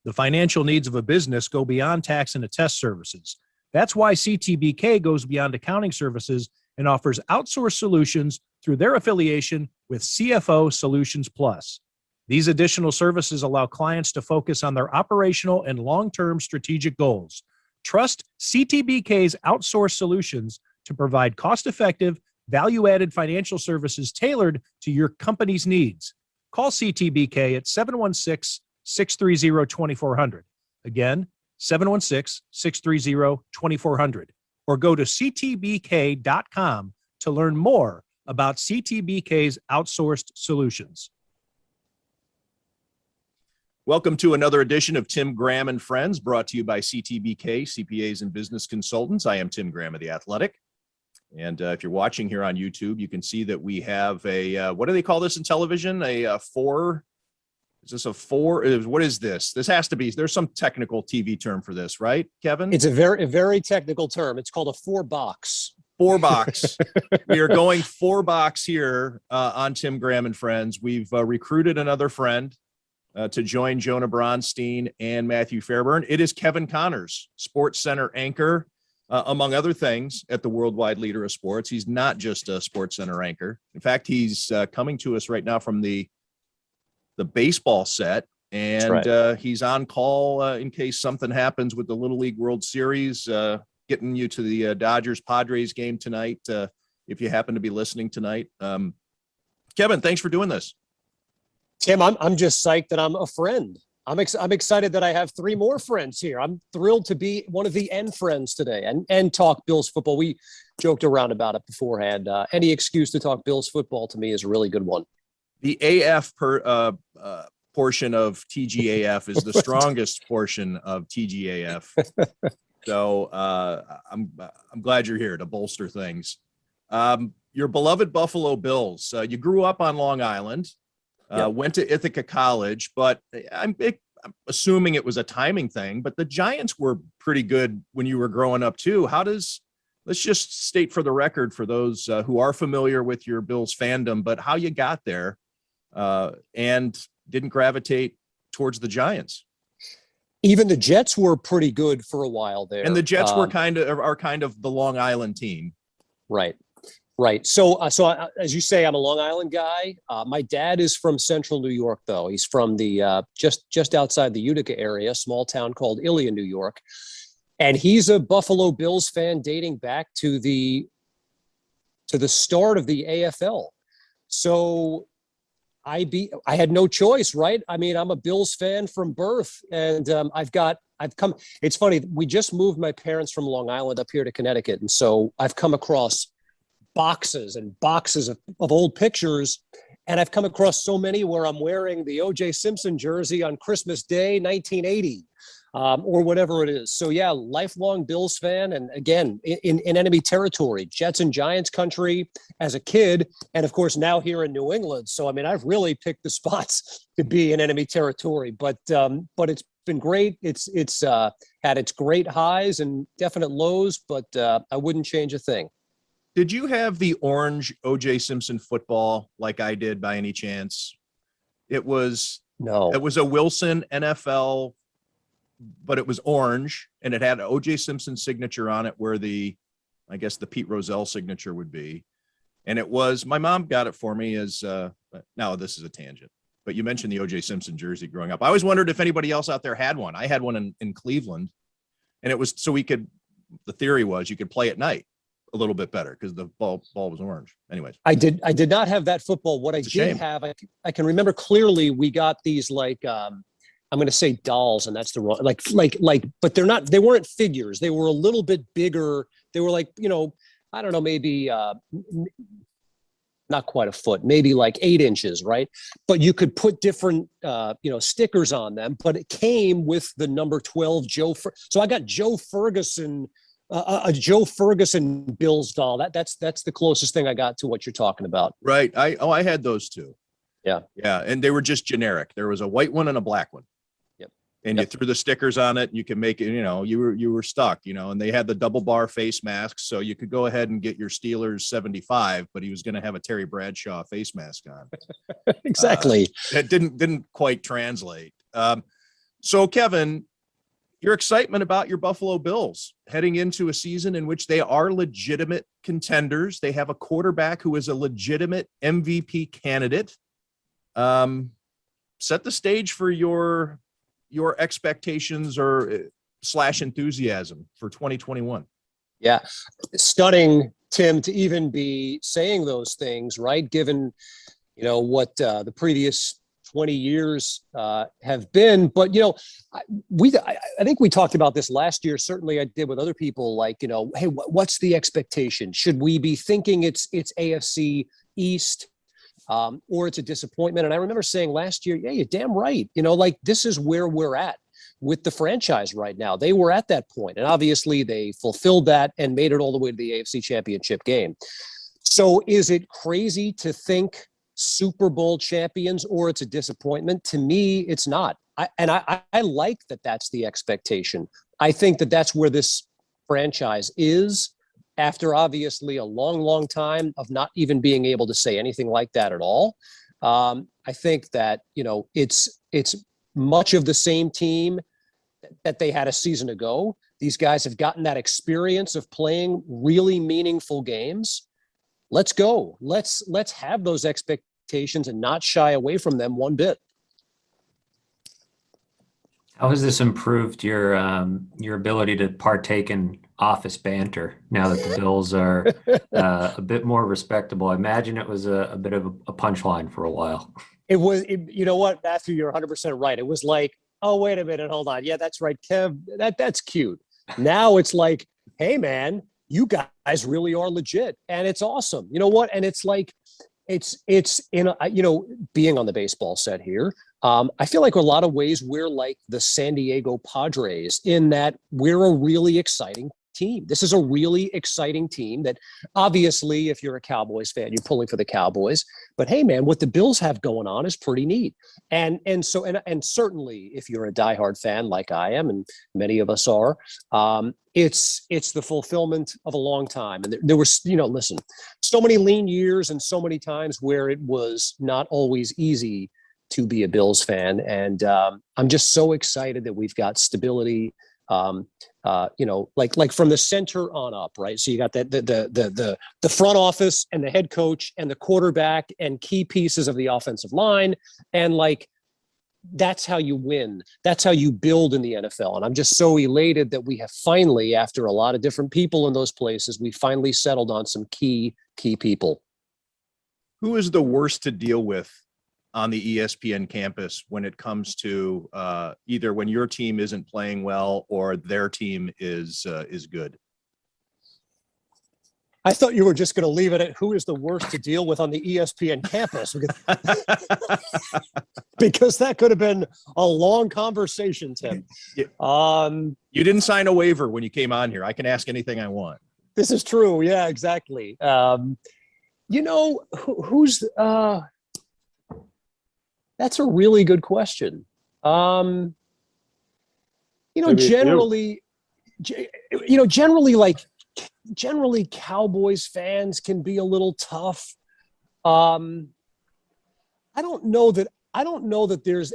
The financial needs of a business go beyond tax and attest services. That's why CTBK goes beyond accounting services and offers outsourced solutions through their affiliation with CFO Solutions Plus. These additional services allow clients to focus on their operational and long-term strategic goals. Trust CTBK's outsourced solutions to provide cost-effective, value-added financial services tailored to your company's needs. Call CTBK at 716-630-2400. Again, 716-630-2400. Or go to ctbk.com to learn more about CTBK's outsourced solutions. Welcome to another edition of Tim Graham and Friends, brought to you by CTBK, CPAs and Business Consultants. I am Tim Graham of The Athletic. And if you're watching here on YouTube, you can see that we have a, what do they call this in television? Is this a four? What is this? This has to be, there's some technical TV term for this, right, Kevin? It's a very technical term. It's called a 4-box. 4-box. We are going 4-box here on Tim Graham and Friends. We've recruited another friend to join Jonah Bronstein and Matthew Fairburn. It is Kevin Connors, Sports Center anchor, among other things, at the worldwide leader of sports. He's not just a Sports Center anchor. In fact, he's coming to us right now from the baseball set, and right. He's on call in case something happens with the Little League World Series, getting you to the Dodgers-Padres game tonight, if you happen to be listening tonight. Kevin, thanks for doing this. Tim, I'm just psyched that I'm a friend. I'm excited that I have 3 more friends here. I'm thrilled to be one of the N friends today and talk Bills football. We joked around about it beforehand. Any excuse to talk Bills football to me is a really good one. The AF portion of TGAF is the strongest portion of TGAF. So I'm glad you're here to bolster things. Your beloved Buffalo Bills. You grew up on Long Island. Went to Ithaca College, but I'm assuming it was a timing thing, but the Giants were pretty good when you were growing up too. Let's just state for the record for those who are familiar with your Bills fandom, but how you got there and didn't gravitate towards the Giants. Even the Jets were pretty good for a while there. And the Jets are kind of the Long Island team. Right. Right. So as you say, I'm a Long Island guy. My dad is from Central New York, though. He's from the just outside the Utica area, a small town called Ilion, New York. And he's a Buffalo Bills fan dating back to the start of the AFL. So I had no choice, right? I mean, I'm a Bills fan from birth, and I've come. It's funny. We just moved my parents from Long Island up here to Connecticut, and so I've come across boxes and boxes of old pictures. And I've come across so many where I'm wearing the O.J. Simpson jersey on Christmas Day, 1980, or whatever it is. So yeah, lifelong Bills fan. And again, in enemy territory, Jets and Giants country as a kid. And of course, now here in New England. So, I mean, I've really picked the spots to be in enemy territory, but it's been great. It's had its great highs and definite lows, but I wouldn't change a thing. Did you have the orange O.J. Simpson football like I did by any chance? It was a Wilson NFL, but it was orange, and it had an O.J. Simpson signature on it where I guess the Pete Rozelle signature would be. And it was, my mom got it for me as, now this is a tangent, but you mentioned the O.J. Simpson jersey growing up. I always wondered if anybody else out there had one. I had one in Cleveland, and it was so the theory was you could play at night a little bit better because the ball was orange. Anyways, I did not have that football. What I did have, I can remember clearly, we got these I'm going to say dolls, and that's the wrong, but they weren't figures. They were a little bit bigger. They were like, I don't know, maybe not quite a foot, maybe like 8 inches, right? But you could put different, stickers on them, but it came with the number 12 So I got Joe Ferguson, a Joe Ferguson Bills doll. That's the closest thing I got to what you're talking about. Right. I had those too. Yeah. Yeah. And they were just generic. There was a white one and a black one. Yep. And you threw the stickers on it, and you can make it, you were stuck, and they had the double bar face masks. So you could go ahead and get your Steelers 75, but he was going to have a Terry Bradshaw face mask on. Exactly. It didn't quite translate. So, Kevin, your excitement about your Buffalo Bills heading into a season in which they are legitimate contenders. They have a quarterback who is a legitimate MVP candidate. Set the stage for your expectations or / enthusiasm for 2021. Yeah, stunning, Tim, to even be saying those things, right? Given, what the previous 20 years have been. But, I think we talked about this last year. Certainly I did with other people, like, hey, what's the expectation? Should we be thinking it's AFC East or it's a disappointment? And I remember saying last year, yeah, you're damn right. This is where we're at with the franchise right now. They were at that point, and obviously they fulfilled that and made it all the way to the AFC Championship game. So is it crazy to think Super Bowl champions or it's a disappointment? To me, it's not. I like that that's the expectation. I think that that's where this franchise is after obviously a long, long time of not even being able to say anything like that at all. I think that, it's much of the same team that they had a season ago. These guys have gotten that experience of playing really meaningful games. Let's go. Let's have those expectations and not shy away from them one bit. How has this improved your ability to partake in office banter now that the Bills are a bit more respectable? I imagine it was a bit of a punchline for a while. You know what, Matthew, you're 100% right. It was like, oh, wait a minute, hold on. Yeah, that's right, Kev. That's cute. Now it's like, hey, man, you guys really are legit, and it's awesome. You know what? And it's like, it's in being on the baseball set here. I feel like in a lot of ways we're like the San Diego Padres in that we're a really exciting team. This is a really exciting team that obviously, if you're a Cowboys fan, you're pulling for the Cowboys. But hey, man, what the Bills have going on is pretty neat. And certainly, if you're a diehard fan like I am, and many of us are, it's the fulfillment of a long time. And there was, listen, so many lean years and so many times where it was not always easy to be a Bills fan. And I'm just so excited that we've got stability. Like from the center on up, right? So you got the front office and the head coach and the quarterback and key pieces of the offensive line. And like, that's how you win. That's how you build in the NFL. And I'm just so elated that we have finally, after a lot of different people in those places, we finally settled on some key people. Who is the worst to deal with on the ESPN campus when it comes to either when your team isn't playing well or their team is good? I thought you were just going to leave it at who is the worst to deal with on the ESPN campus, because that could have been a long conversation, Tim. You didn't sign a waiver when you came on here. I can ask anything I want. This is true. Yeah, exactly. Who's that's a really good question. Generally Cowboys fans can be a little tough. I don't know that there's,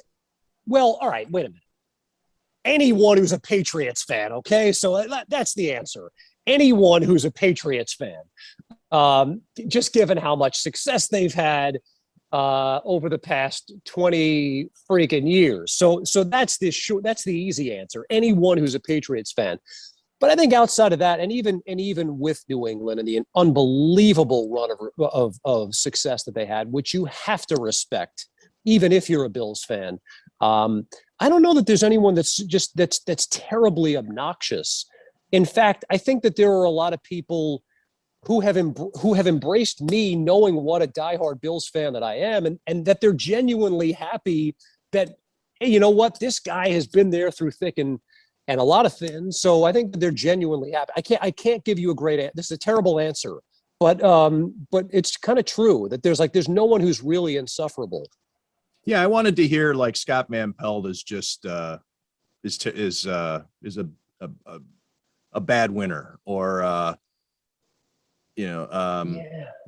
well, all right, wait a minute. Anyone who's a Patriots fan, okay? So that's the answer. Anyone who's a Patriots fan, just given how much success they've had over the past 20 freaking years. So that's the easy answer. Anyone who's a Patriots fan. But I think outside of that, and even with New England and the unbelievable run of success that they had, which you have to respect, even if you're a Bills fan, I don't know that there's anyone that's terribly obnoxious. In fact, I think that there are a lot of people who have embraced me, knowing what a diehard Bills fan that I am, and that they're genuinely happy that, hey, you know what, this guy has been there through thick and a lot of thin. So I think that they're genuinely happy. I can't give you a great answer. This is a terrible answer, but it's kind of true that there's no one who's really insufferable. Yeah, I wanted to hear like Scott Manpeld is just is a bad winner, or I'm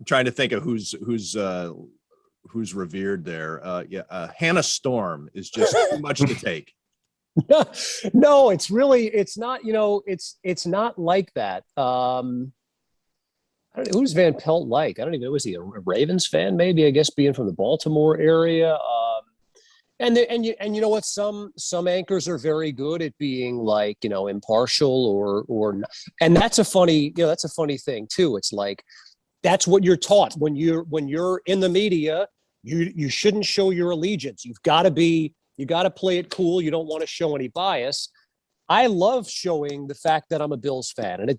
trying to think of who's revered there. Hannah Storm is just too much to take. No, it's not, it's not like that. I don't know, who's Van Pelt like? I don't even know. Was he a Ravens fan? Maybe, I guess, being from the Baltimore area. And you know what? Some anchors are very good at being like, impartial and that's a funny thing too. It's like, that's what you're taught when you're in the media. You shouldn't show your allegiance. You got to play it cool. You don't want to show any bias. I love showing the fact that I'm a Bills fan, and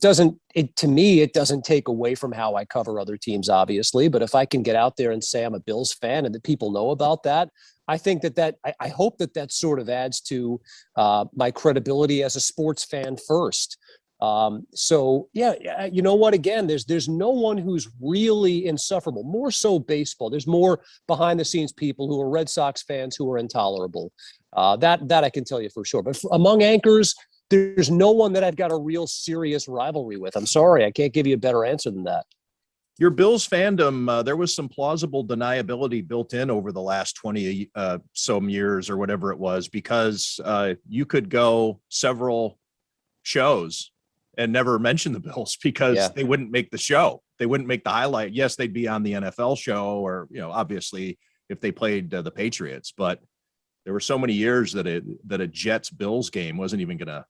to me, it doesn't take away from how I cover other teams, obviously. But if I can get out there and say I'm a Bills fan and that people know about that, I think I hope that sort of adds to my credibility as a sports fan first. So yeah, you know what? Again, there's no one who's really insufferable. More so baseball. There's more behind the scenes people who are Red Sox fans who are intolerable. That I can tell you for sure. But among anchors, there's no one that I've got a real serious rivalry with. I'm sorry, I can't give you a better answer than that. Your Bills fandom, there was some plausible deniability built in over the last 20 some years or whatever it was, because you could go several shows and never mention the Bills because they wouldn't make the show. They wouldn't make the highlight. Yes, they'd be on the NFL show, or, obviously if they played the Patriots, but there were so many years that a Jets Bills game wasn't even going to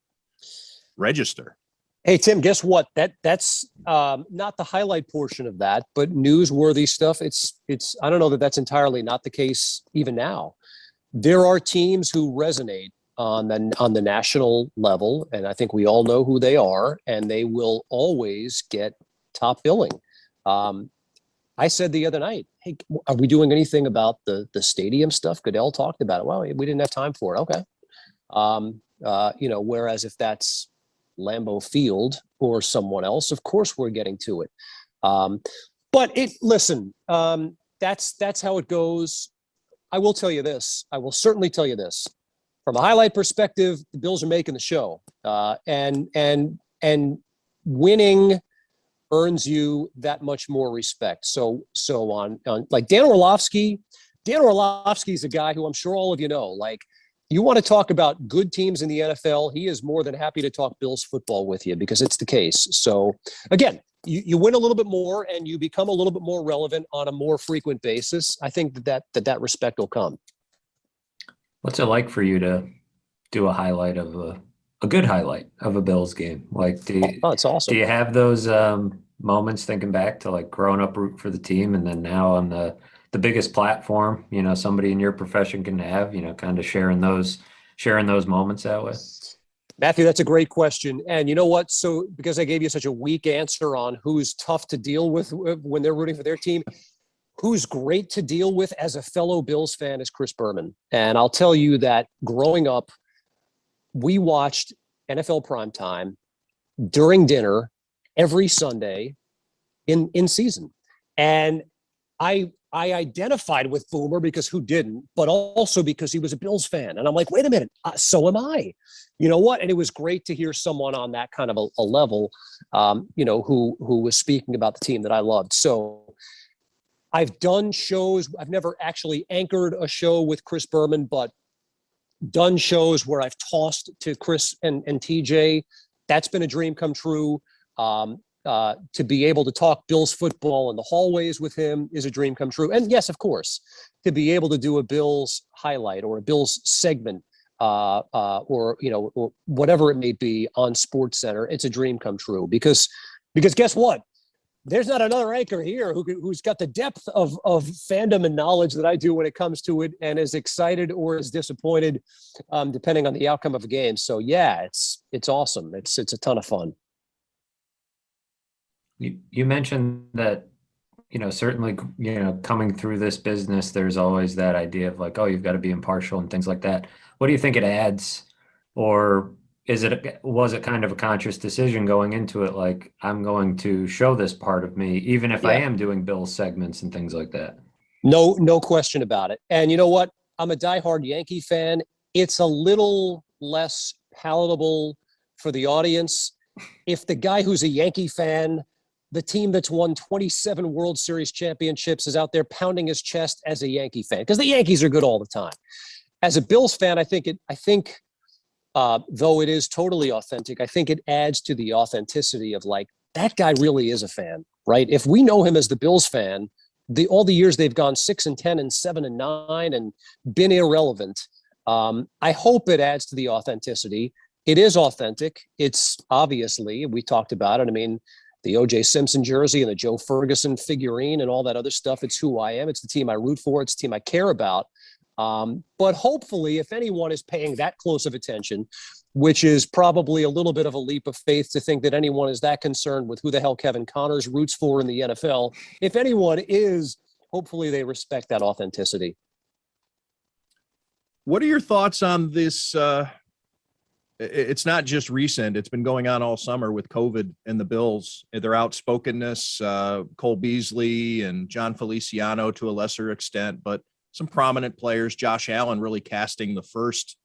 register. Hey, Tim, guess what? That's not the highlight portion of that, but newsworthy stuff. It's I don't know that that's entirely not the case even now. There are teams who resonate on the national level, and I think we all know who they are, and they will always get top billing. I said the other night, hey, are we doing anything about the stadium stuff? Goodell talked about it. Well, we didn't have time for it. Okay. Whereas if that's Lambeau Field or someone else, of course we're getting to it. Listen, that's how it goes. I will tell you this. I will certainly tell you this. From a highlight perspective, the Bills are making the show, and winning earns you that much more respect. So on like Dan Orlovsky is a guy who I'm sure all of you know. Like, you want to talk about good teams in the NFL, he is more than happy to talk Bills football with you because it's the case. So again, you win a little bit more and you become a little bit more relevant on a more frequent basis. I think that respect will come. What's it like for you to do a highlight of a good highlight of a Bills game? Like, it's awesome. Do you have those moments thinking back to like growing up root for the team, and then now on the biggest platform, somebody in your profession can have, kind of sharing those moments that way? Matthew, that's a great question. And you know what? So because I gave you such a weak answer on who's tough to deal with when they're rooting for their team, who's great to deal with as a fellow Bills fan is Chris Berman. And I'll tell you that growing up, we watched NFL primetime during dinner every Sunday in season. And I identified with Boomer because who didn't, but also because he was a Bills fan. And I'm like, wait a minute, so am I. You know what? And it was great to hear someone on that kind of a level, who was speaking about the team that I loved. So I've done shows. I've never actually anchored a show with Chris Berman, but done shows where I've tossed to Chris and TJ. That's been a dream come true. To be able to talk Bills football in the hallways with him is a dream come true. And yes, of course, to be able to do a Bills highlight or a Bills segment or whatever it may be on SportsCenter, it's a dream come true because guess what? There's not another anchor here who's got the depth of fandom and knowledge that I do when it comes to it, and is excited or is disappointed, depending on the outcome of a game. So yeah, it's awesome. It's a ton of fun. You mentioned that, certainly, coming through this business, there's always that idea of like, oh, you've got to be impartial and things like that. What do you think it adds, or was it kind of a conscious decision going into it? Like, I'm going to show this part of me, even if I am doing Bills segments and things like that. No question about it. And you know what? I'm a diehard Yankee fan. It's a little less palatable for the audience if the guy who's a Yankee fan, the team that's won 27 World Series championships, is out there pounding his chest as a Yankee fan, because the Yankees are good all the time. As a Bills fan, I think though it is totally authentic, I think it adds to the authenticity of like, that guy really is a fan, right? If we know him as the Bills fan, all the years they've gone 6-10 and 7-9 and been irrelevant, I hope it adds to the authenticity. It is authentic. It's obviously, we talked about it. I mean, the O.J. Simpson jersey and the Joe Ferguson figurine and all that other stuff. It's who I am. It's the team I root for. It's the team I care about. But hopefully, if anyone is paying that close of attention, which is probably a little bit of a leap of faith to think that anyone is that concerned with who the hell Kevin Connors roots for in the NFL, if anyone is, hopefully they respect that authenticity. What are your thoughts on this? It's not just recent. It's been going on all summer with COVID and the Bills. Their outspokenness, Cole Beasley and John Feliciano to a lesser extent, but some prominent players, Josh Allen really casting the first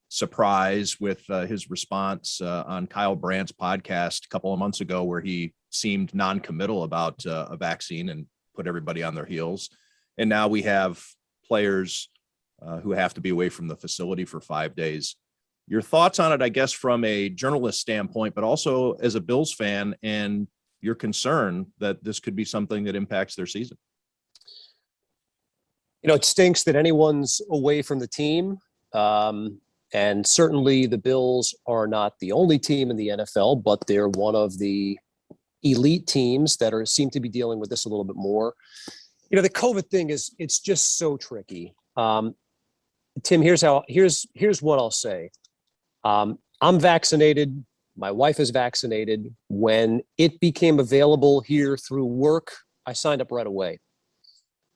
surprise with his response on Kyle Brandt's podcast a couple of months ago, where he seemed non-committal about a vaccine and put everybody on their heels. And now we have players who have to be away from the facility for 5 days. Your thoughts on it, I guess, from a journalist standpoint, but also as a Bills fan, and your concern that this could be something that impacts their season. You know, it stinks that anyone's away from the team. And certainly the Bills are not the only team in the NFL, but they're one of the elite teams that seem to be dealing with this a little bit more. You know, the COVID thing it's just so tricky. Tim, here's what I'll say. I'm vaccinated. My wife is vaccinated. When it became available here through work, I signed up right away.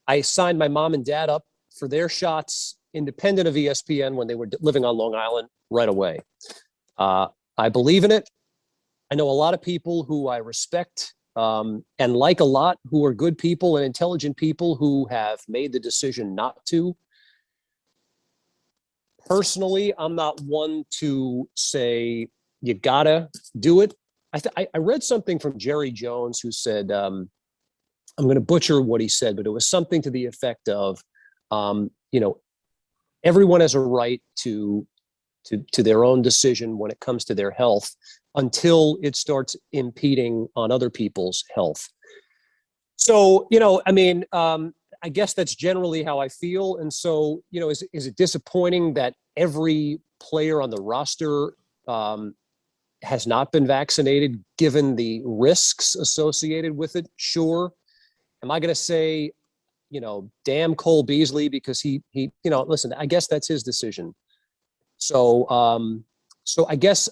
I signed my mom and dad up for their shots, independent of ESPN, when they were living on Long Island, right away. I believe in it. I know a lot of people who I respect and like a lot, who are good people and intelligent people who have made the decision not to. Personally, I'm not one to say you gotta do it. I read something from Jerry Jones who said, I'm going to butcher what he said, but it was something to the effect of, you know, everyone has a right to their own decision when it comes to their health until it starts impeding on other people's health. So, you know, I mean, I guess that's generally how I feel. And so, you know, is it disappointing that every player on the roster has not been vaccinated, given the risks associated with it? Sure. Am I going to say, you know, damn Cole Beasley because he, you know, listen, I guess that's his decision. So, so I guess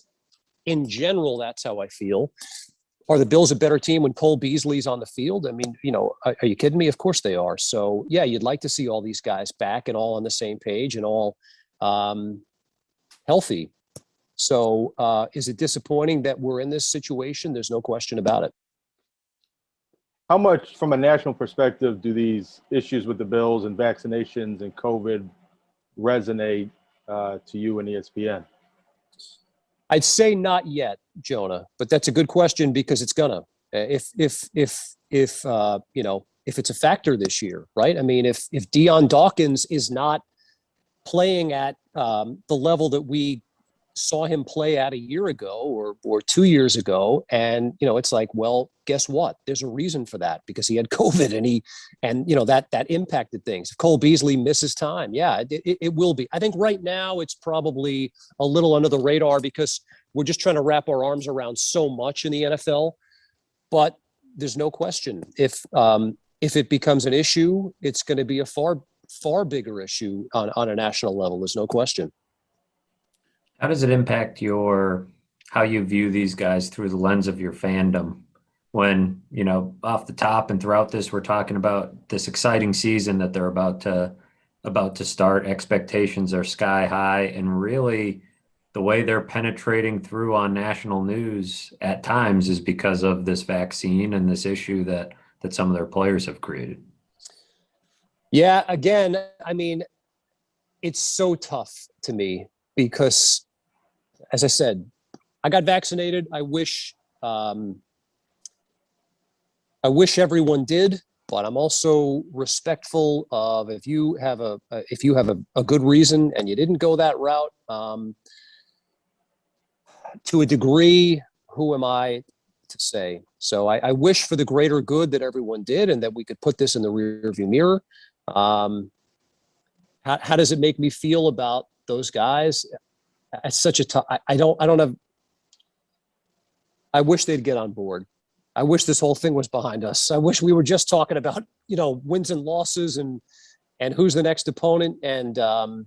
in general, that's how I feel. Are the Bills a better team when Cole Beasley's on the field? I mean, you know, are you kidding me? Of course they are. So yeah, you'd like to see all these guys back and all on the same page and all healthy. So is it disappointing that we're in this situation? There's no question about it. How much, from a national perspective, do these issues with the Bills and vaccinations and COVID resonate to you and ESPN? I'd say not yet, Jonah, but that's a good question because it's gonna. If you know, if it's a factor this year, right? I mean, if Deion Dawkins is not playing at the level that we saw him play at a year ago or 2 years ago, and you know, it's like, well, guess what? There's a reason for that because he had COVID and you know that impacted things. If Cole Beasley misses time, yeah, it will be. I think right now it's probably a little under the radar because we're just trying to wrap our arms around so much in the NFL. But there's no question if it becomes an issue, it's going to be a far bigger issue on a national level. There's no question. How does it impact how you view these guys through the lens of your fandom? When, you know, off the top and throughout this, we're talking about this exciting season that they're about to start. Expectations are sky high, and really the way they're penetrating through on national news at times is because of this vaccine and this issue that some of their players have created. Yeah, again, I mean, it's so tough to me because, as I said, I got vaccinated. I wish everyone did, but I'm also respectful of if you have a good reason and you didn't go that route, to a degree, who am I to say? So I wish for the greater good that everyone did and that we could put this in the rearview mirror. How does it make me feel about those guys? It's such a tough, I don't have, I wish they'd get on board. I wish this whole thing was behind us. I wish we were just talking about, wins and losses and who's the next opponent. And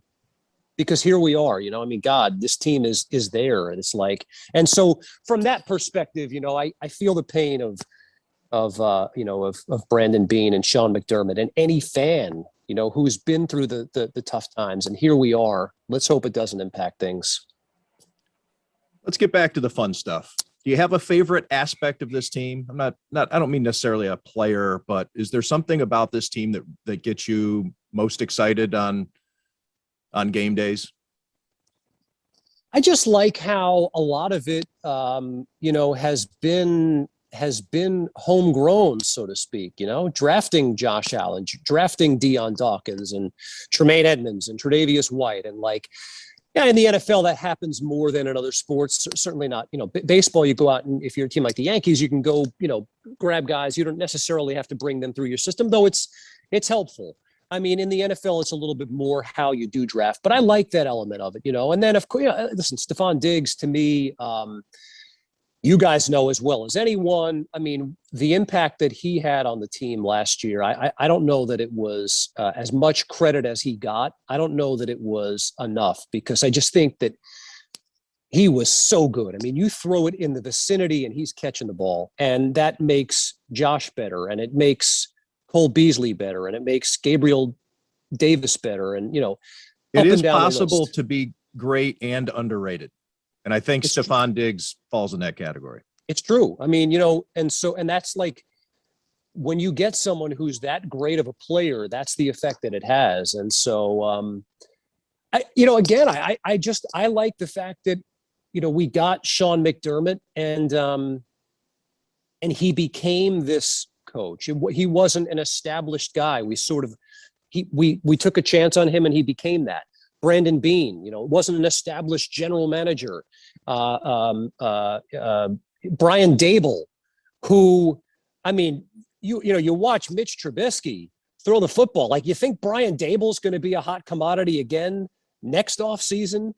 because here we are, God, this team is there. And it's like, and so from that perspective, I feel the pain of Brandon Beane and Sean McDermott and any fan, who's been through the tough times. And here we are. Let's hope it doesn't impact things. Let's get back to the fun stuff. Do you have a favorite aspect of this team? I don't mean necessarily a player, but is there something about this team that gets you most excited on game days? I just like how a lot of it, has been homegrown, so to speak, drafting Josh Allen, drafting Deion Dawkins and Tremaine Edmonds and Tre'Davious White. And in the NFL, that happens more than in other sports. Certainly not, baseball, you go out and if you're a team like the Yankees, you can go, grab guys. You don't necessarily have to bring them through your system, though it's helpful. I mean, in the NFL, it's a little bit more how you do draft, but I like that element of it, and then of course, listen, Stephon Diggs to me, you guys know as well as anyone, I mean, the impact that he had on the team last year, I don't know that it was as much credit as he got. I don't know that it was enough because I just think that he was so good. I mean, you throw it in the vicinity and he's catching the ball, and that makes Josh better, and it makes Cole Beasley better, and it makes Gabriel Davis better. And, it is possible to be great and underrated. And I think Stephon Diggs falls in that category. It's true. I mean, and that's like when you get someone who's that great of a player, that's the effect that it has. And so, I like the fact that, we got Sean McDermott and he became this coach. He wasn't an established guy. We took a chance on him and he became that. Brandon Beane, wasn't an established general manager. Brian Dable, who, I mean, you watch Mitch Trubisky throw the football. Like, you think Brian Dable's going to be a hot commodity again next offseason?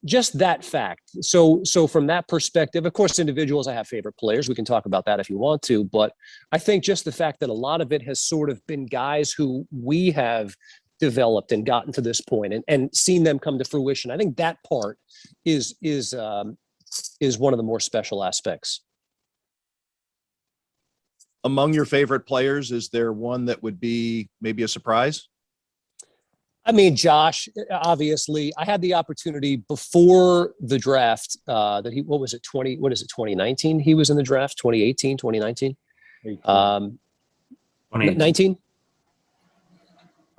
Just that fact. So from that perspective, of course, individuals, I have favorite players. We can talk about that if you want to, but I think just the fact that a lot of it has sort of been guys who we have developed and gotten to this point and seen them come to fruition. I think that part is one of the more special aspects. Among your favorite players, is there one that would be maybe a surprise? I mean, Josh, obviously, I had the opportunity before the draft that 2019? He was in the draft, 2018, 2019? 19?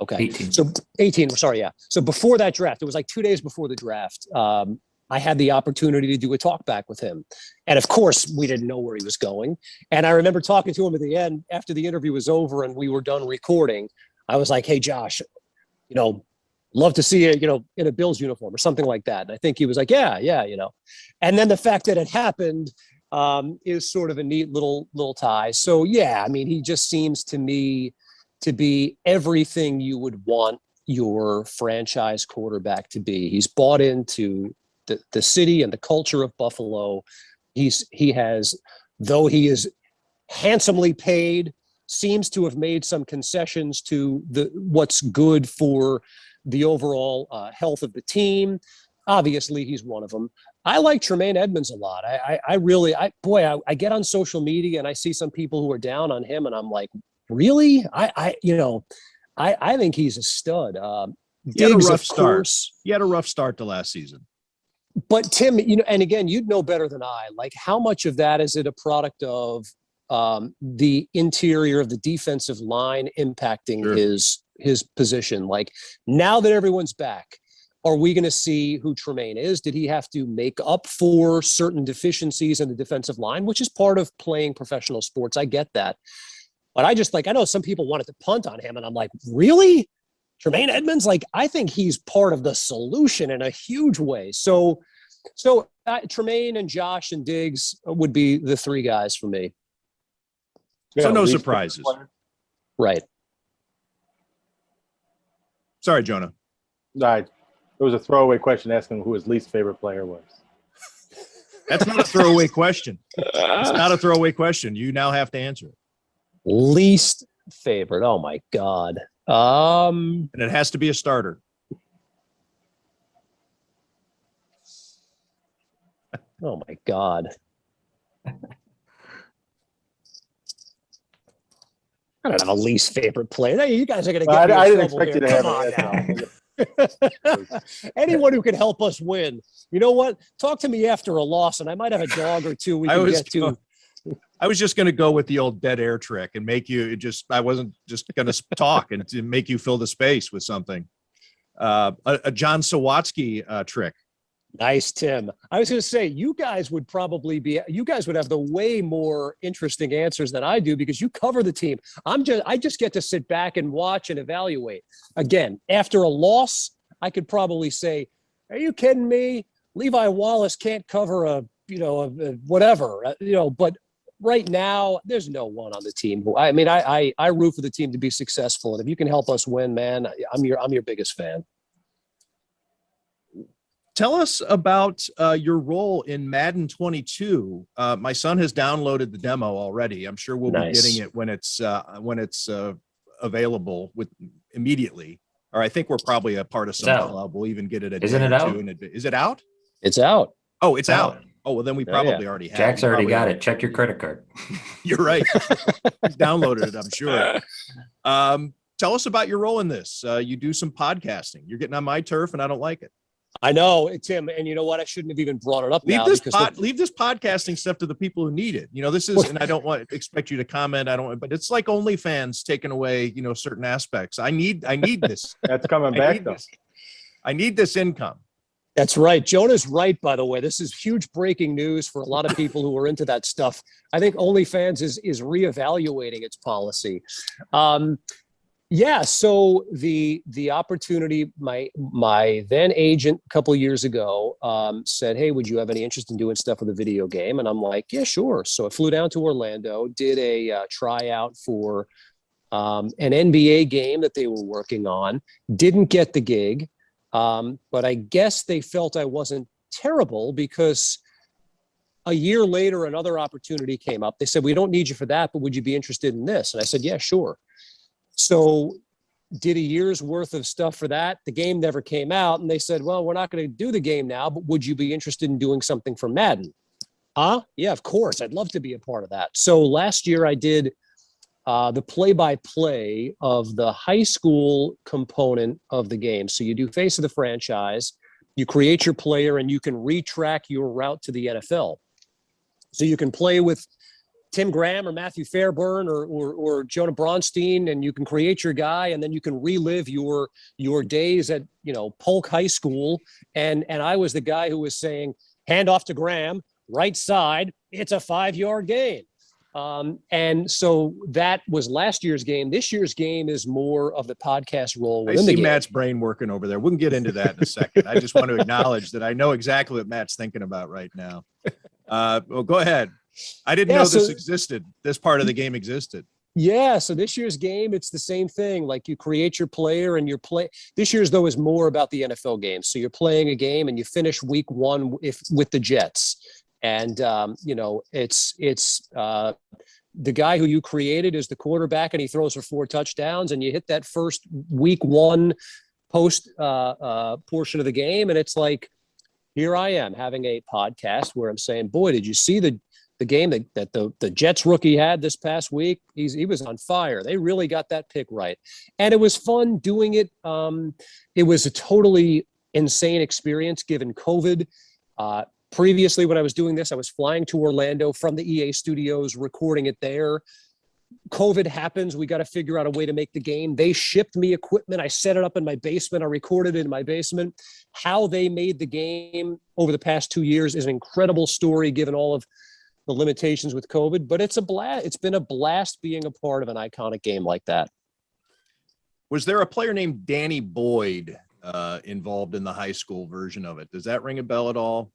Okay. 18. So 18, sorry, yeah. So before that draft, it was like 2 days before the draft, I had the opportunity to do a talk back with him. And of course, we didn't know where he was going. And I remember talking to him at the end, after the interview was over and we were done recording. I was like, hey, Josh, love to see you, in a Bills uniform or something like that. And I think he was like, yeah. And then the fact that it happened is sort of a neat little tie. So, yeah, I mean, he just seems to me to be everything you would want your franchise quarterback to be. He's bought into the city and the culture of Buffalo. He has, though he is handsomely paid, seems to have made some concessions to what's good for the overall health of the team. Obviously, he's one of them. I like Tremaine Edmonds a lot. I get on social media and I see some people who are down on him, and I'm like, really? I think he's a stud. He had a rough start. He had a rough start to last season. But Tim, and again, you'd know better than I. Like, how much of that is it a product of the interior of the defensive line impacting his position? Like, now that everyone's back, are we going to see who Tremaine is? Did he have to make up for certain deficiencies in the defensive line, which is part of playing professional sports? I get that. But I know some people wanted to punt on him, and I'm like, really? Tremaine Edmonds? Like, I think he's part of the solution in a huge way. So So Tremaine and Josh and Diggs would be the three guys for me. So no least surprises. favorite player? Right. Sorry, Jonah. It was a throwaway question asking who his least favorite player was. That's not a throwaway question. It's not a throwaway question. You now have to answer it. Least favorite. Oh my God. And it has to be a starter. Oh my God. I don't have a least favorite player. Hey, you guys are going to get me in I didn't trouble expect here. you to Come have on it. now. Anyone who can help us win. You know what? Talk to me after a loss, and I might have a dog or two we can get to. I was just going to go with the old dead air trick and make you I wasn't just going to talk and to make you fill the space with something. A John Sawatsky trick. Nice, Tim. I was going to say, you guys would have the way more interesting answers than I do because you cover the team. I just get to sit back and watch and evaluate. Again, after a loss, I could probably say, are you kidding me? Levi Wallace can't cover whatever, but right now there's no one on the team I root for the team to be successful. And if you can help us win, man, I'm your biggest fan. Tell us about your role in Madden 22. My son has downloaded the demo already. I'm sure we'll be getting it when it's available immediately. Or I think we're probably a part of some club. We'll even get it a Isn't day it or out? two. Is it out? It's out. Oh, it's out. Oh, well, then we probably already have. Jack's already got it. Check your credit card. You're right. He's downloaded it, I'm sure. Tell us about your role in this. You do some podcasting. You're getting on my turf, and I don't like it. I know, Tim, and you know what? I shouldn't have even brought it up. Leave this podcasting stuff to the people who need it. This is, and I don't expect you to comment. But it's like OnlyFans taking away, certain aspects. I need this. That's coming back though. I need this income. That's right. Jonah's right, by the way. This is huge breaking news for a lot of people who are into that stuff. I think OnlyFans is reevaluating its policy. So the opportunity, my then agent a couple of years ago said, hey, would you have any interest in doing stuff with a video game? And I'm like, yeah, sure. So I flew down to Orlando, did a tryout for an NBA game that they were working on, didn't get the gig. But I guess they felt I wasn't terrible because a year later, another opportunity came up. They said, we don't need you for that, but would you be interested in this? And I said, yeah, sure. So did a year's worth of stuff for that. The game never came out. And they said, well, we're not going to do the game now, but would you be interested in doing something for Madden? Yeah, of course. I'd love to be a part of that. So last year I did the play-by-play of the high school component of the game. So you do face of the franchise, you create your player, and you can retrack your route to the NFL. So you can play with Tim Graham or Matthew Fairburn or Jonah Bronstein, and you can create your guy, and then you can relive your days at Polk High School. And I was the guy who was saying, hand off to Graham, right side, it's a 5-yard gain. And so that was last year's game. This year's game is more of the podcast role within the game. Matt's brain working over there. We can get into that in a second. I just want to acknowledge that I know exactly what Matt's thinking about right now. Well, go ahead. I didn't know this existed. This part of the game existed. Yeah. So this year's game, it's the same thing. Like you create your player and this year's though is more about the NFL game. So you're playing a game and you finish week 1 with the Jets. And, it's the guy who you created is the quarterback and he throws for 4 touchdowns and you hit that first week 1 post portion of the game. And it's like, here I am having a podcast where I'm saying, boy, did you see the game that the Jets rookie had this past week? He was on fire. They really got that pick right. And it was fun doing it. It was a totally insane experience given COVID. Previously, when I was doing this, I was flying to Orlando from the EA studios, recording it there. COVID happens. We got to figure out a way to make the game. They shipped me equipment. I set it up in my basement. I recorded it in my basement. How they made the game over the past 2 years is an incredible story, given all of the limitations with COVID. But it's a blast. It's been a blast being a part of an iconic game like that. Was there a player named Danny Boyd involved in the high school version of it? Does that ring a bell at all?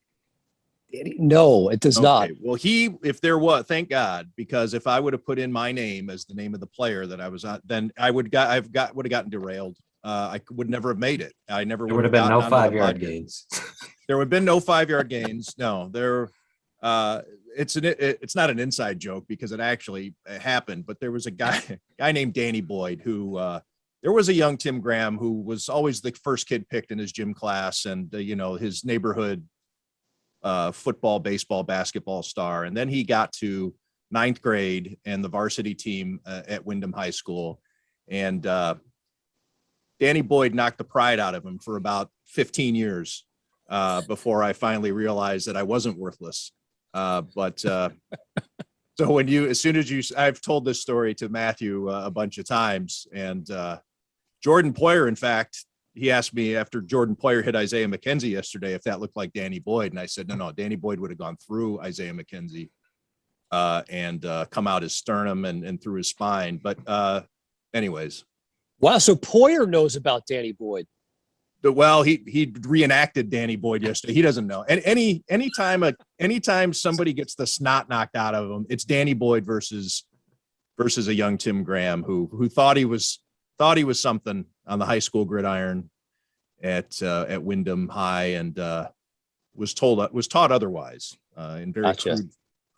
No, it does not. Well, if there was, thank God, because if I would have put in my name as the name of the player that I was on, then would have gotten derailed. I would never have made it. I never There would have been gotten no onto the 5-yard podcast. gains. There would have been no 5-yard gains. No, it's not an inside joke because it actually happened, but there was a guy named Danny Boyd who, there was a young Tim Graham who was always the first kid picked in his gym class and, his neighborhood football, baseball, basketball star. And then he got to 9th grade and the varsity team at Wyndham High School. And Danny Boyd knocked the pride out of him for about 15 years before I finally realized that I wasn't worthless. So I've told this story to Matthew a bunch of times, and Jordan Poyer, in fact, he asked me after Jordan Poyer hit Isaiah McKenzie yesterday if that looked like Danny Boyd, and I said no, Danny Boyd would have gone through Isaiah McKenzie and come out his sternum and through his spine. But anyways. Wow, so Poyer knows about Danny Boyd. Well, he reenacted Danny Boyd yesterday. He doesn't know. And anytime somebody gets the snot knocked out of him, it's Danny Boyd versus a young Tim Graham who thought he was something on the high school gridiron at Wyndham High and was taught otherwise in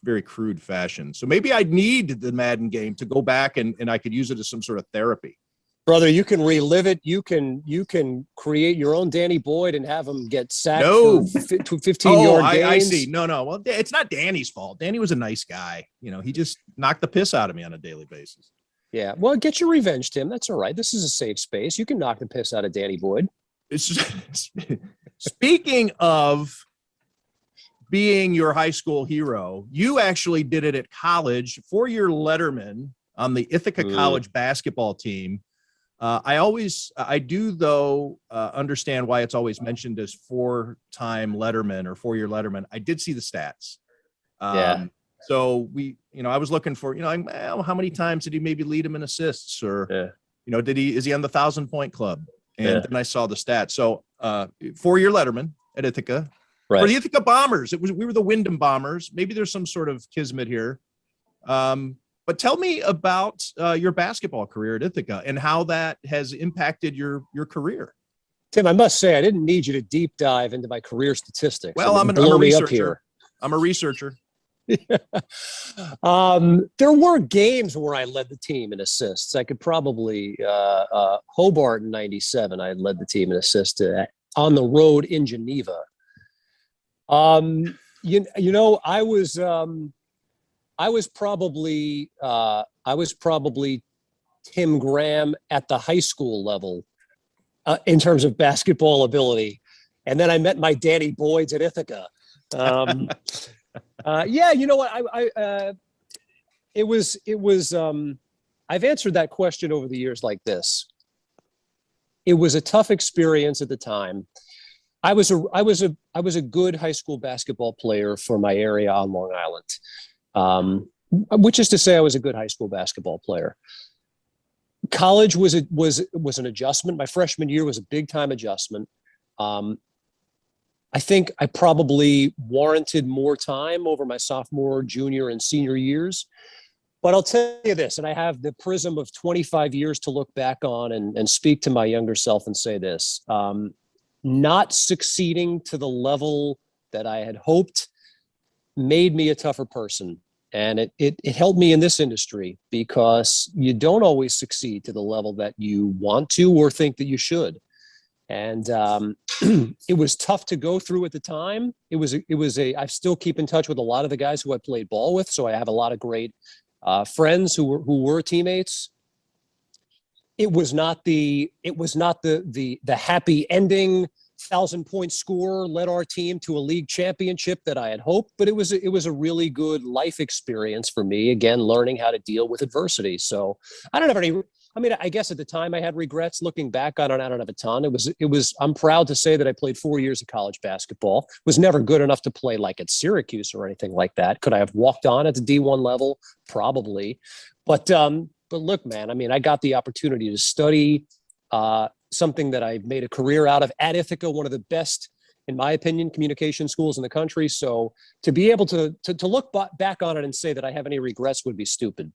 very crude fashion. So maybe I'd need the Madden game to go back and I could use it as some sort of therapy. Brother, you can relive it. You can create your own Danny Boyd and have him get sacked for 15-yard gains. I see. No. Well, it's not Danny's fault. Danny was a nice guy. He just knocked the piss out of me on a daily basis. Yeah. Well, get your revenge, Tim. That's all right. This is a safe space. You can knock the piss out of Danny Boyd. Speaking of being your high school hero, you actually did it at college for your letterman on the Ithaca College basketball team. I do though understand why it's always mentioned as 4-time letterman or 4-year letterman. I did see the stats. So I was looking for, how many times did he maybe lead him in assists or, is he on the 1,000-point club? And then I saw the stats. So 4-year letterman at Ithaca for the Ithaca Bombers. We were the Wyndham Bombers. Maybe there's some sort of kismet here. But tell me about your basketball career at Ithaca and how that has impacted your career. Tim, I must say, I didn't need you to deep dive into my career statistics. Well, I'm a researcher. I'm a researcher. There were games where I led the team in assists. I could probably Hobart in '97. I led the team in assists on the road in Geneva. I was probably Tim Graham at the high school level in terms of basketball ability, and then I met my Danny Boyds at Ithaca. You know what? I've answered that question over the years like this. It was a tough experience at the time. I was a good high school basketball player for my area on Long Island, which is to say I was a good high school basketball player. College was an adjustment. My freshman year was a big time adjustment. I think I probably warranted more time over my sophomore, junior, and senior years. But I'll tell you this, and I have the prism of 25 years to look back on and speak to my younger self and say this. Not succeeding to the level that I had hoped made me a tougher person. And it helped me in this industry because you don't always succeed to the level that you want to or think that you should. And it was tough to go through at the time. I still keep in touch with a lot of the guys who I played ball with. So I have a lot of great friends who were teammates. It was not the happy ending 1,000-point scorer led our team to a league championship that I had hoped, but it was a really good life experience for me. Again, learning how to deal with adversity. So I don't have any. I mean, I guess at the time I had regrets. Looking back on it, I don't have a ton. I'm proud to say that I played 4 years of college basketball. Was never good enough to play like at Syracuse or anything like that. Could I have walked on at the D1 level? Probably. But look, man, I mean, I got the opportunity to study something that I made a career out of at Ithaca, one of the best in my opinion, communication schools in the country. So to be able to look back on it and say that I have any regrets would be stupid.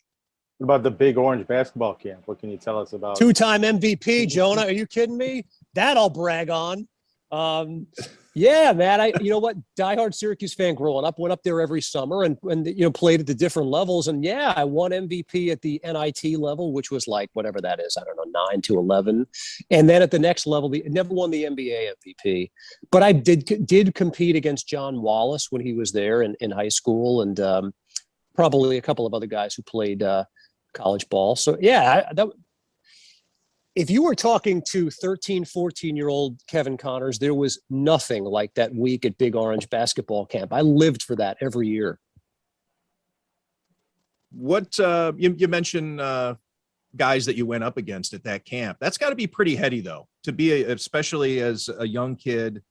What about the Big Orange basketball camp? What can you tell us about? 2-time MVP, Jonah. Are you kidding me? That I'll brag on. Yeah, man. You know what? Diehard Syracuse fan growing up, went up there every summer and played at the different levels. And yeah, I won MVP at the NIT level, which was like whatever that is. I don't know, 9 to 11. And then at the next level, never won the NBA MVP, but I did compete against John Wallace when he was there in high school, and probably a couple of other guys who played college ball. So yeah, if you were talking to 13, 14-year-old Kevin Connors, there was nothing like that week at Big Orange basketball camp. I lived for that every year. What you mentioned guys that you went up against at that camp. That's got to be pretty heady, though, to be especially as a young kid,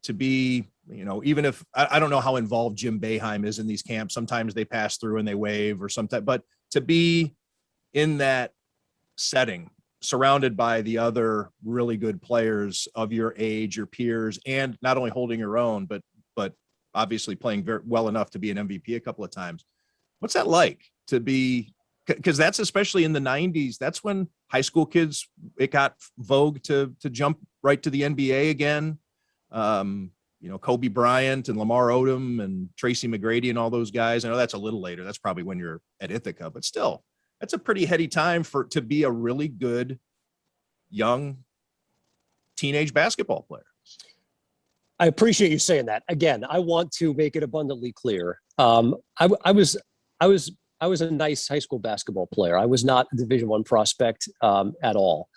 to be, even if I don't know how involved Jim Boeheim is in these camps. Sometimes they pass through and they wave, or sometimes, but to be in that setting, surrounded by the other really good players of your age, your peers, and not only holding your own, but obviously playing very well enough to be an MVP a couple of times. What's that like to be? Because that's especially in the 90s. That's when high school kids, it got vogue to jump right to the NBA again. Kobe Bryant and Lamar Odom and Tracy McGrady and all those guys. I know that's a little later. That's probably when you're at Ithaca, but still, that's a pretty heady time to be a really good young teenage basketball player. I appreciate you saying that. Again, I want to make it abundantly clear. I was a nice high school basketball player. I was not a Division I prospect at all.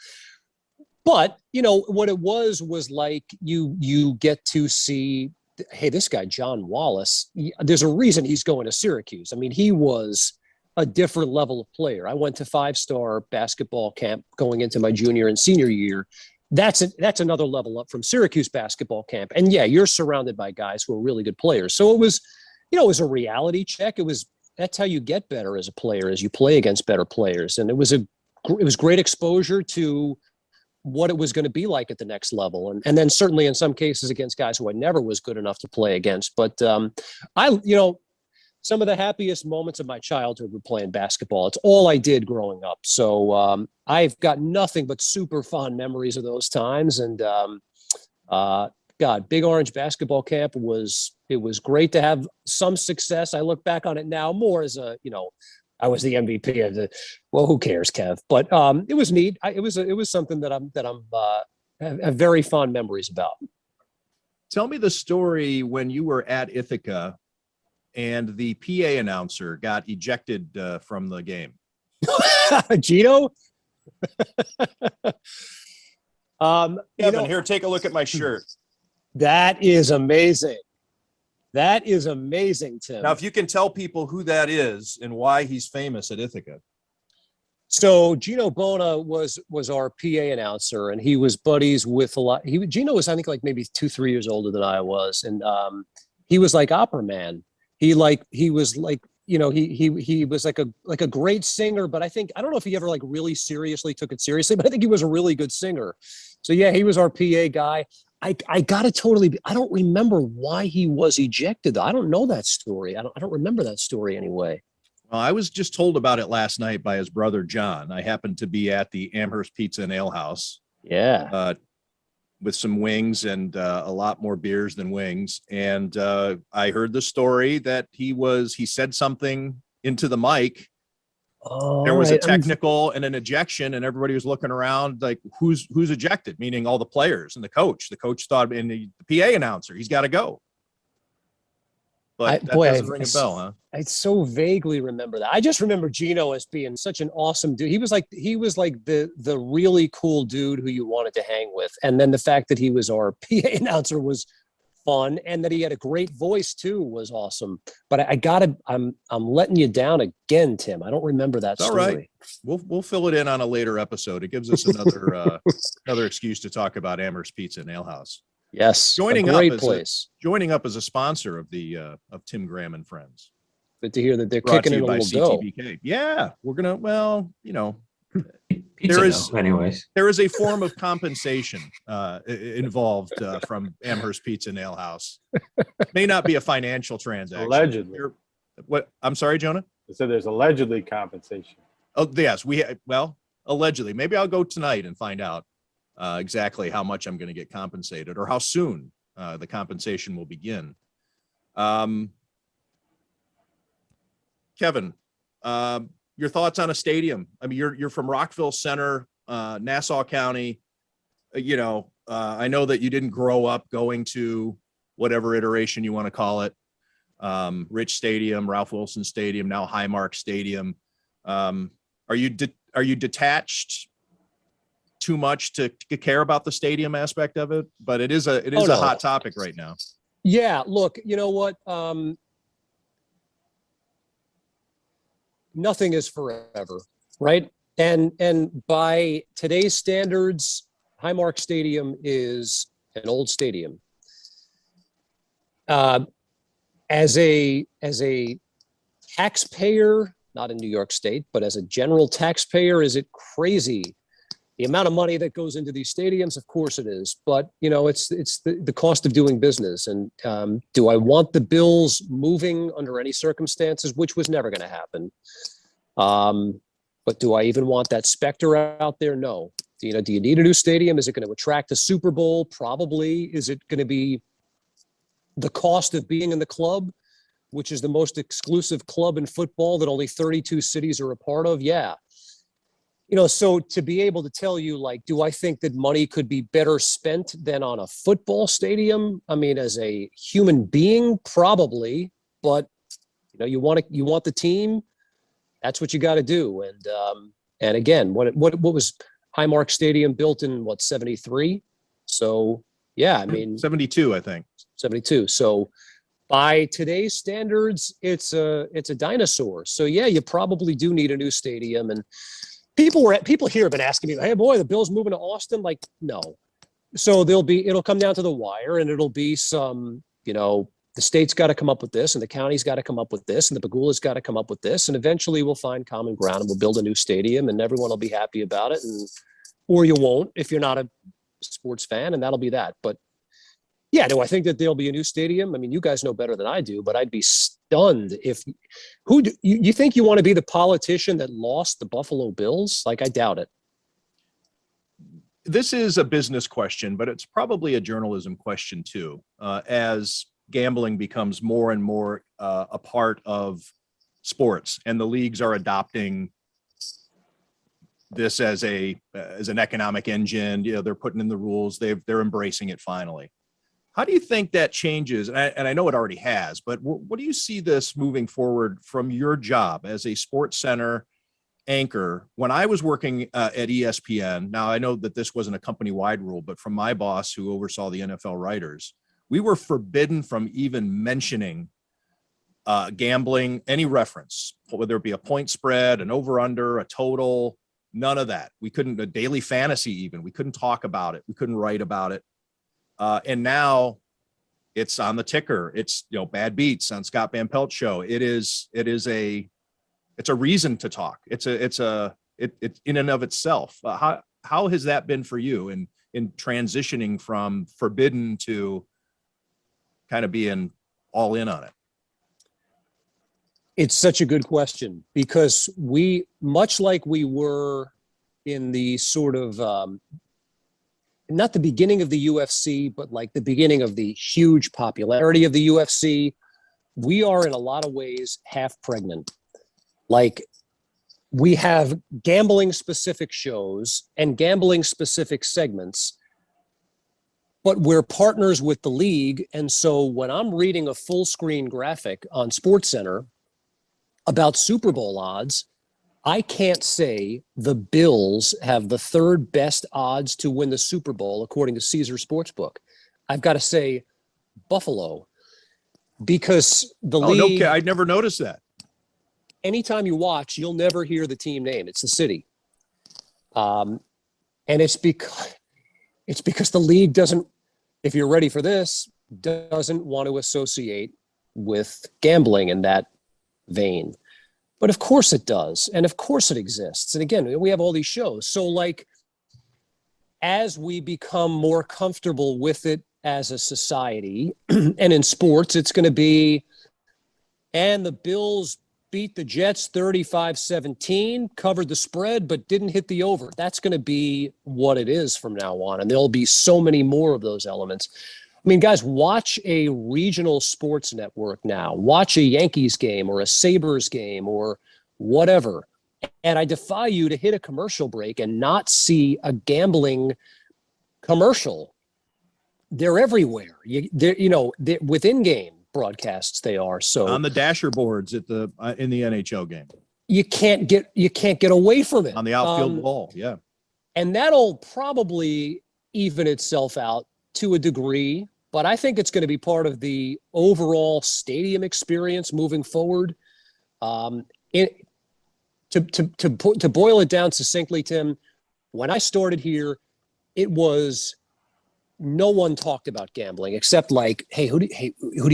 But what it was like you get to see, hey, this guy John Wallace. There's a reason he's going to Syracuse. I mean, he was a different level of player. I went to 5-star basketball camp going into my junior and senior year. That's another level up from Syracuse basketball camp. And yeah, you're surrounded by guys who are really good players. So it was a reality check. That's how you get better as a player, as you play against better players. And it was great exposure to what it was going to be like at the next level. And then certainly in some cases against guys who I never was good enough to play against. But some of the happiest moments of my childhood were playing basketball. It's all I did growing up. So I've got nothing but super fond memories of those times. And Big Orange basketball camp was great to have some success. I look back on it now more as I was the MVP of well, who cares, Kev? But it was neat. It was something that I'm have very fond memories about. Tell me the story when you were at Ithaca and the PA announcer got ejected from the game. Gino? Kevin, here, take a look at my shirt. That is amazing. That is amazing, Tim. Now, if you can tell people who that is and why he's famous at Ithaca. So Gino Bona was our PA announcer, and he was buddies with a lot. Gino was, I think, like maybe 2-3 years older than I was, and he was like opera man. He was like a great singer, but I don't know if he ever like really seriously took it seriously, but I think he was a really good singer. So yeah, he was our PA guy. I don't remember why he was ejected. I don't know that story. I don't remember that story anyway. Well, I was just told about it last night by his brother, John. I happened to be at the Amherst Pizza and Ale House. Yeah. With some wings and a lot more beers than wings. And I heard the story that he said something into the mic. Oh, there was a technical and an ejection, and everybody was looking around like, who's ejected? Meaning all the players and the coach. The coach thought, and the PA announcer, he's got to go. But that doesn't ring a bell, huh? I so vaguely remember that. I just remember Gino as being such an awesome dude. He was like the really cool dude who you wanted to hang with. And then the fact that he was our PA announcer was fun, and that he had a great voice too was awesome. But I'm letting you down again, Tim. I don't remember that story. All right. We'll fill it in on a later episode. It gives us another another excuse to talk about Amherst Pizza and Ale House. Yes, joining up as a sponsor of the of Tim Graham and Friends. Good to hear that they're Brought kicking to in you a by little dough. CTBK. Yeah, we're gonna. Well, Pizza, There is- though, anyways. There is a form of compensation involved from Amherst Pizza and Ale House. May not be a financial transaction. Allegedly. What? I'm sorry, Jonah. I said there's allegedly compensation. Oh, yes. Allegedly. Maybe I'll go tonight and find out exactly how much I'm going to get compensated or how soon the compensation will begin. Kevin, your thoughts on a stadium? I mean, you're from Rockville Center, Nassau County. I know that you didn't grow up going to whatever iteration you want to call it. Rich Stadium, Ralph Wilson Stadium, now Highmark Stadium. Are you detached too much to care about the stadium aspect of it? But it is a no. hot topic right now. Yeah, look, you know what? Nothing is forever, right? And by today's standards, Highmark Stadium is an old stadium. As a taxpayer, not in New York State, but as a general taxpayer, is it crazy? The amount of money that goes into these stadiums, of course it is, but it's the cost of doing business. And do I want the Bills moving under any circumstances, which was never going to happen? But do I even want that specter out there? No. Do you need a new stadium? Is it going to attract a Super Bowl? Probably. Is it going to be the cost of being in the club, which is the most exclusive club in football that only 32 cities are a part of? Yeah. So to be able to tell you, like, do I think that money could be better spent than on a football stadium? I mean, as a human being, probably, but you want the team, that's what you got to do. And again, what was Highmark Stadium built in 73? So yeah, I mean 72, I think. 72. So by today's standards, it's a dinosaur. So yeah, you probably do need a new stadium. And people here have been asking me, hey boy, the Bills moving to Austin? Like, no. So it'll come down to the wire, and it'll be some, the state's got to come up with this, and the county's got to come up with this, and the Pagula's got to come up with this, and eventually we'll find common ground and we'll build a new stadium, and everyone will be happy about it, or you won't if you're not a sports fan, and that'll be that. But yeah, do I think that there'll be a new stadium? I mean, you guys know better than I do, but I'd be stunned if you think you want to be the politician that lost the Buffalo Bills? Like, I doubt it. This is a business question, but it's probably a journalism question too. As gambling becomes more and more a part of sports, and the leagues are adopting this as an economic engine. They're putting in the rules. They're embracing it finally. How do you think that changes? And I know it already has, but what do you see this moving forward from your job as a Sports Center anchor? When I was working at ESPN, now I know that this wasn't a company-wide rule, but from my boss who oversaw the NFL writers, we were forbidden from even mentioning gambling, any reference, whether it be a point spread, an over-under, a total, none of that. We couldn't, a daily fantasy even, we couldn't talk about it. We couldn't write about it. And now it's on the ticker. It's, Bad Beats on Scott Van Pelt's show. It's a reason to talk. It's in and of itself. How has that been for you in transitioning from forbidden to kind of being all in on it? It's such a good question, because we, much like we were in the sort of, not the beginning of the UFC, but like the beginning of the huge popularity of the UFC, we are in a lot of ways half pregnant. Like, we have gambling specific shows and gambling specific segments, but we're partners with the league. And so when I'm reading a full screen graphic on SportsCenter about Super Bowl odds, I can't say the Bills have the third best odds to win the Super Bowl according to Caesar Sportsbook. I've got to say Buffalo, because the league. Okay, I'd never noticed that. Anytime you watch, you'll never hear the team name. It's the city, and it's because the league doesn't. If you're ready for this, doesn't want to associate with gambling in that vein. But of course it does. And of course it exists. And again, we have all these shows. So like, as we become more comfortable with it as a society, and in sports, it's going to be, and the Bills beat the Jets 35-17, covered the spread, but didn't hit the over. That's going to be what it is from now on. And there'll be so many more of those elements. I mean, guys, watch a regional sports network now. Watch a Yankees game or a Sabres game or whatever. And I defy you to hit a commercial break and not see a gambling commercial. They're everywhere. Within game broadcasts they are. So on the dasher boards at the in the NHL game, you can't get away from it on the outfield wall. Yeah, and that'll probably even itself out to a degree. But I think it's going to be part of the overall stadium experience moving forward. To boil it down succinctly, Tim, when I started here, it was no one talked about gambling except like, hey, who do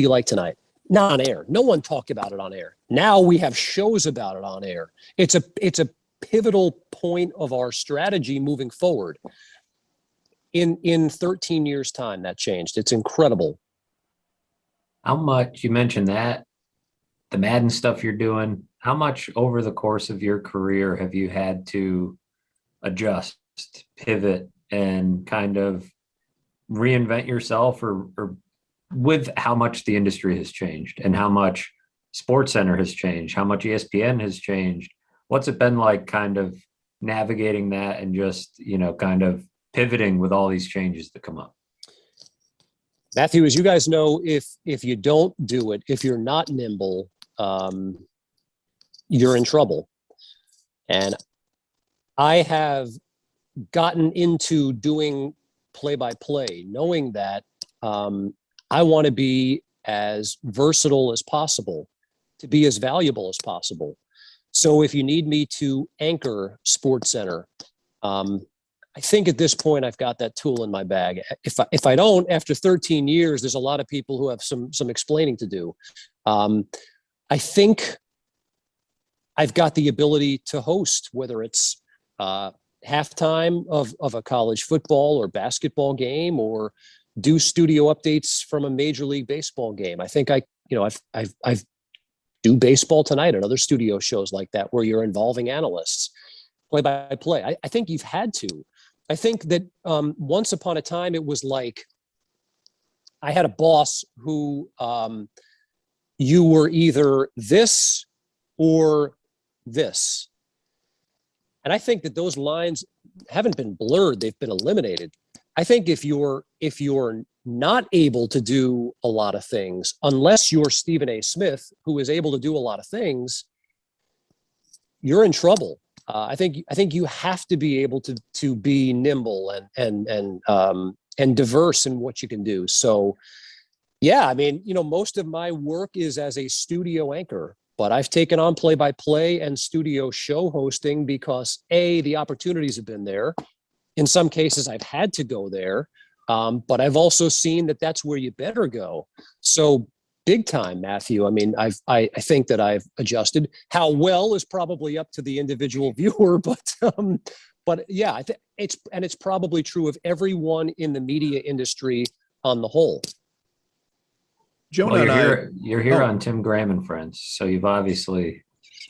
you like tonight? Not on air. No one talked about it on air. Now we have shows about it on air. It's a pivotal point of our strategy moving forward. In 13 years' time, that changed. It's incredible. How much, you mentioned that, the Madden stuff you're doing, how much over the course of your career have you had to adjust, pivot, and kind of reinvent yourself, or with how much the industry has changed and how much SportsCenter has changed, how much ESPN has changed? What's it been like kind of navigating that and just, kind of pivoting with all these changes that come up? Matthew, as you guys know, if you don't do it, if you're not nimble, you're in trouble. And I have gotten into doing play-by-play, knowing that I want to be as versatile as possible, to be as valuable as possible. So if you need me to anchor SportsCenter, I think at this point I've got that tool in my bag. If I don't, after 13 years, there's a lot of people who have some explaining to do. I think I've got the ability to host, whether it's halftime of a college football or basketball game, or do studio updates from a Major League Baseball game. I think I've do baseball tonight and other studio shows like that where you're involving analysts, play by play. I think you've had to. I think that once upon a time it was like I had a boss who you were either this or this. And I think that those lines haven't been blurred, they've been eliminated. I think if you're not able to do a lot of things, unless you're Stephen A. Smith, who is able to do a lot of things, you're in trouble. I think you have to be able to be nimble and diverse in what you can do. So, yeah, I mean, most of my work is as a studio anchor, but I've taken on play-by-play and studio show hosting because the opportunities have been there. In some cases, I've had to go there, but I've also seen that that's where you better go. So big time, Matthew. I mean, I think that I've adjusted. How well is probably up to the individual viewer, but yeah, I think it's probably true of everyone in the media industry on the whole. Jonah, well, you're here on Tim Graham and Friends, so you've obviously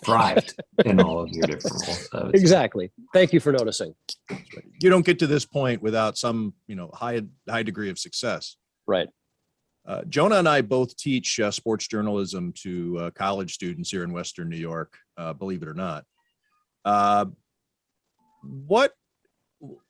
thrived in all of your different roles. Exactly. Thank you for noticing. You don't get to this point without some, high degree of success. Right. Jonah and I both teach sports journalism to college students here in Western New York, believe it or not.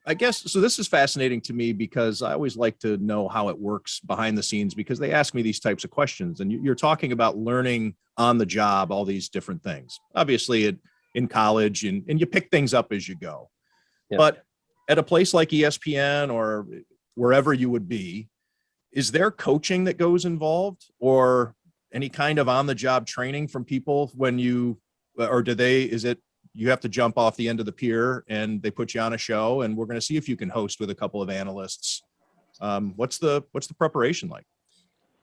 I guess, so this is fascinating to me because I always like to know how it works behind the scenes, because they ask me these types of questions, and you're talking about learning on the job, all these different things, obviously in college, and you pick things up as you go. Yeah. But at a place like ESPN or wherever you would be, is there coaching that goes involved, or any kind of on the job training from people when is it, you have to jump off the end of the pier and they put you on a show and we're going to see if you can host with a couple of analysts? What's the preparation like?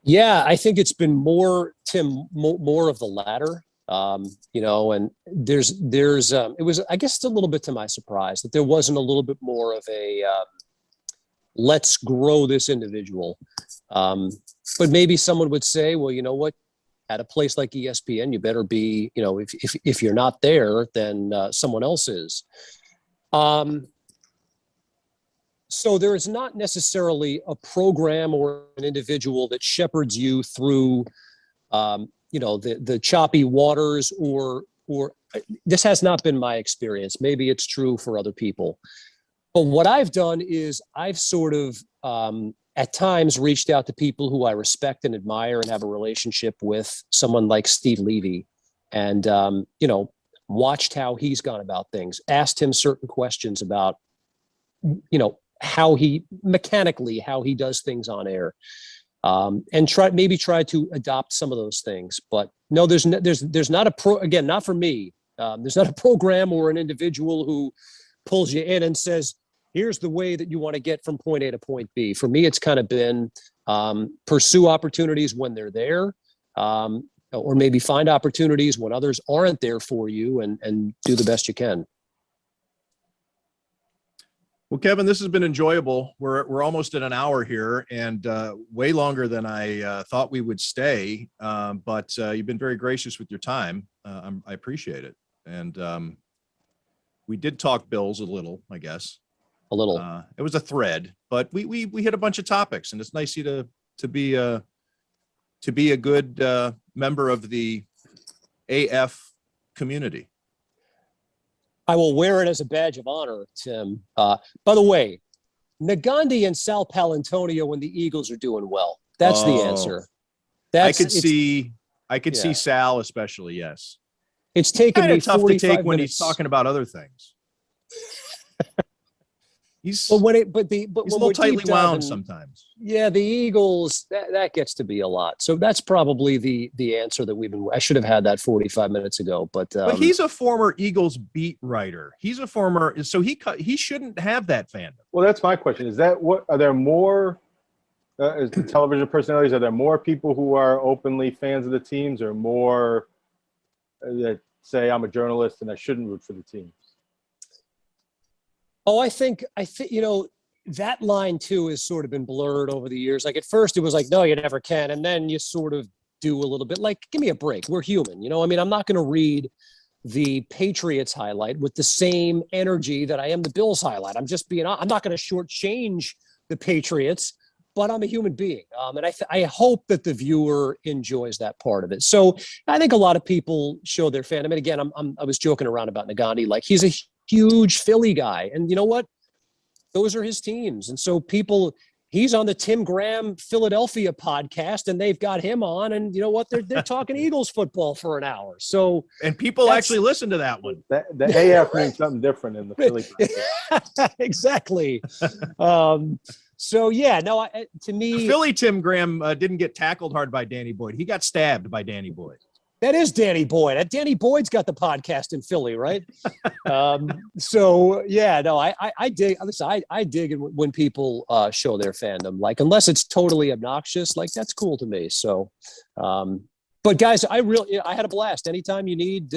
Yeah, I think it's been more, Tim, more of the latter. And it was, I guess, a little bit to my surprise that there wasn't a little bit more of a let's grow this individual. But maybe someone would say, well, you know what? At a place like ESPN, you better be, if you're not there, then someone else is. So there is not necessarily a program or an individual that shepherds you through, the choppy waters, or this has not been my experience. Maybe it's true for other people. But what I've done is I've sort of, at times, reached out to people who I respect and admire and have a relationship with, someone like Steve Levy, and, watched how he's gone about things, asked him certain questions about, how he does things on air, and try to adopt some of those things. But no, there's not not for me. There's not a program or an individual who pulls you in and says, here's the way that you want to get from point A to point B. For me, it's kind of been pursue opportunities when they're there, or maybe find opportunities when others aren't there for you, and do the best you can. Well, Kevin, this has been enjoyable. We're almost at an hour here, and way longer than I thought we would stay. But you've been very gracious with your time. I appreciate it. And we did talk Bills a little, I guess. A little. It was a thread, but we hit a bunch of topics, and it's nice to be a good member of the AF community. I will wear it as a badge of honor, Tim. By the way, Nagandi and Sal Palantonio when the Eagles are doing well. That's the answer. I could see Sal especially. Yes, it's taken me tough to take when minutes. he's talking about other things. He's he's a little tightly wound sometimes. Yeah, the Eagles, that gets to be a lot. So that's probably the answer that I should have had that 45 minutes ago. But he's a former Eagles beat writer. He's a former, so he shouldn't have that fandom. Well, that's my question. Is that are there more as the television personalities? Are there more people who are openly fans of the teams, or more that say I'm a journalist and I shouldn't root for the teams? Oh, I think that line too has sort of been blurred over the years. Like at first it was like, no, you never can. And then you sort of do a little bit, like, give me a break. We're human. I'm not going to read the Patriots highlight with the same energy that I am the Bills highlight. I'm not going to shortchange the Patriots, but I'm a human being. And I hope that the viewer enjoys that part of it. So I think a lot of people show their fandom. And again, I was joking around about Nagandi. Like, he's a huge Philly guy. And you know what? Those are his teams. And so he's on the Tim Graham Philadelphia podcast, and they've got him on, and you know what? They're talking Eagles football for an hour. So, and people actually listen to that one. The AF means something different in the Philly podcast. Exactly. So yeah, no, to me, the Philly Tim Graham didn't get tackled hard by Danny Boyd. He got stabbed by Danny Boyd. That is Danny Boyd. Danny Boyd's got the podcast in Philly, right? So yeah, no, I dig. Listen, I dig when people show their fandom. Like, unless it's totally obnoxious, like, that's cool to me. So, but guys, I had a blast. Anytime you need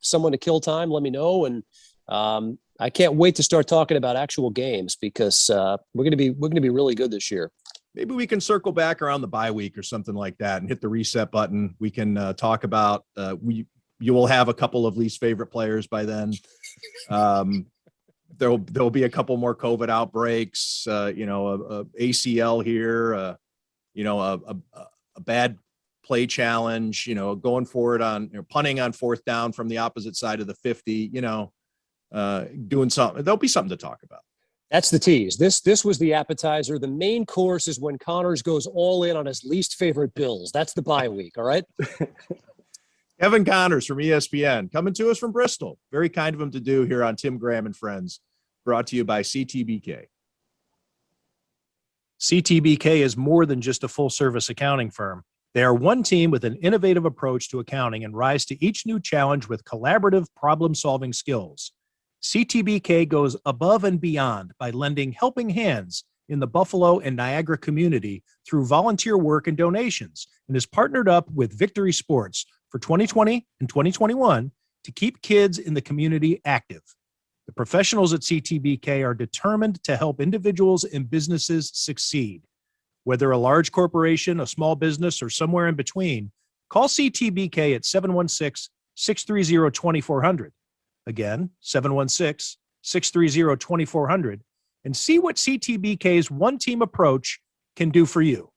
someone to kill time, let me know. And I can't wait to start talking about actual games, because we're gonna be really good this year. Maybe we can circle back around the bye week or something like that and hit the reset button. We can talk about you will have a couple of least favorite players by then. There'll be a couple more COVID outbreaks, a ACL here, a bad play challenge, going forward on punting on fourth down from the opposite side of the 50, doing something. There'll be something to talk about. That's the tease. This was the appetizer. The main course is when Connors goes all in on his least favorite Bills. That's the bye week. All right. Kevin Connors from ESPN, coming to us from Bristol. Very kind of him to do here on Tim Graham and Friends, brought to you by CTBK. CTBK is more than just a full-service accounting firm. They are one team with an innovative approach to accounting and rise to each new challenge with collaborative problem-solving skills. CTBK goes above and beyond by lending helping hands in the Buffalo and Niagara community through volunteer work and donations, and is partnered up with Victory Sports for 2020 and 2021 to keep kids in the community active. The professionals at CTBK are determined to help individuals and businesses succeed. Whether a large corporation, a small business, or somewhere in between, call CTBK at 716-630-2400. Again, 716-630-2400, and see what CTBK's one-team approach can do for you.